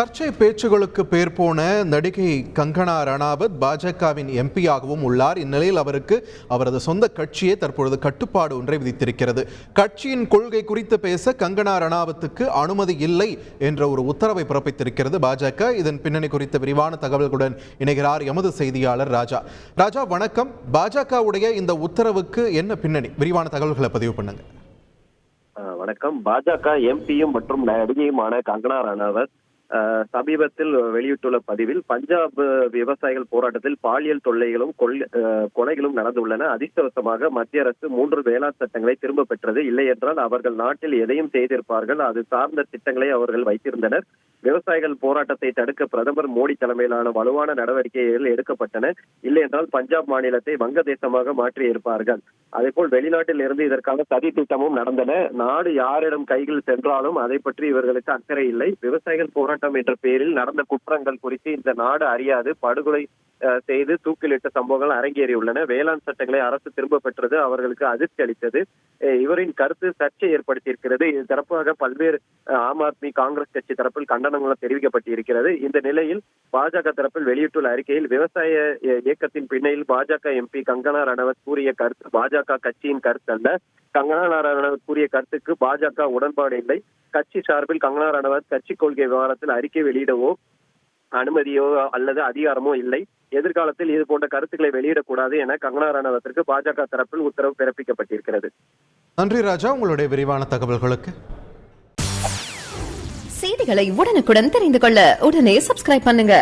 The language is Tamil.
சர்ச்சை பேச்சுகளுக்கு பேர் போன நடிகை கங்கனா ரணாவத் பாஜகவின் எம்பியாகவும் உள்ளார். இந்நிலையில் அவருக்கு அவரது சொந்த கட்சியே தற்பொழுது கட்டுப்பாடு ஒன்றை விதித்திருக்கிறது. கட்சியின் கொள்கை குறித்து பேச கங்கனா ரணாவத்துக்கு அனுமதி இல்லை என்ற ஒரு உத்தரவை பிறப்பித்திருக்கிறது பாஜக. இதன் பின்னணி குறித்த விரிவான தகவல்களுடன் இணைகிறார் எமது செய்தியாளர் ராஜா. ராஜா வணக்கம். பாஜகவுடைய இந்த உத்தரவுக்கு என்ன பின்னணி? விரிவான தகவல்களை பதிவு பண்ணுங்க. வணக்கம். பாஜக எம்பியும் மற்றும் நடிகையுமான கங்கனா ரணாவத் சமீபத்தில் வெளியிட்டுள்ள பதிவில் பஞ்சாப் விவசாயிகள் போராட்டத்தில் பாலியல் தொல்லைகளும் கொலைகளும் நடந்துள்ளன. அதிர்ஷ்டவசமாக மத்திய அரசு 3 வேளாண் சட்டங்களை திரும்ப பெற்றது. இல்லை என்றால் அவர்கள் நாட்டில் எதையும் செய்திருப்பார்கள். அது சார்ந்த திட்டங்களை அவர்கள் வைத்திருந்தனர். விவசாயிகள் போராட்டத்தை தடுக்க பிரதமர் மோடி தலைமையிலான வலுவான நடவடிக்கைகள் எடுக்கப்பட்டன. இல்லை என்றால் பஞ்சாப் மாநிலத்தை வங்கதேசமாக மாற்றி இருப்பார்கள். அதேபோல் வெளிநாட்டில் இருந்து இதற்கான சதி திட்டமும் நடந்தன. நாடு யாரிடம் கைகள் சென்றாலும் அதை பற்றி இவர்களுக்கு அக்கறை இல்லை. விவசாயிகள் போராட்டம் என்ற பெயரில் நடந்த குற்றங்கள் குறித்து இந்த நாடு அறியாது. படுகொலை செய்து தூக்கிலிட்ட சம்பவங்கள் அரங்கேறியுள்ளன. வேளாண் சட்டங்களை அரசு திரும்ப பெற்றது அவர்களுக்கு அதிர்ச்சி அளித்தது. இவரின் கருத்து சர்ச்சை ஏற்படுத்தியிருக்கிறது. இது தரப்பாக பல்வேறு ஆம் ஆத்மி, காங்கிரஸ் கட்சி தரப்பில் கண்டனங்களும் தெரிவிக்கப்பட்டிருக்கிறது. இந்த நிலையில் பாஜக தரப்பில் வெளியிட்டுள்ள அறிக்கையில் விவசாய இயக்கத்தின் பின்னணியில் பாஜக எம்பி கங்கனா ரணாவத் கூறிய கருத்து பாஜக கட்சியின் கருத்து அல்ல. கங்கனா ரணாவத் கூறிய கருத்துக்கு பாஜக உடன்பாடு இல்லை. கட்சி சார்பில் கங்கனா ரணாவத் கட்சி கொள்கை விவகாரத்தில் அறிக்கை வெளியிடவோ அனுமதியோ அல்லது அதிகாரமோ இல்லை. எதிர்காலத்தில் இது போன்ற கருத்துக்களை வெளியிடக்கூடாது என கங்கனா ரணாவத்திற்கு பாஜக தரப்பில் உத்தரவு பிறப்பிக்கப்பட்டிருக்கிறது. நன்றி ராஜா, உங்களுடைய விரிவான தகவல்களுக்கு. செய்திகளை உடனுக்குடன் தெரிந்து கொள்ள உடனே சப்ஸ்கிரைப் பண்ணுங்க.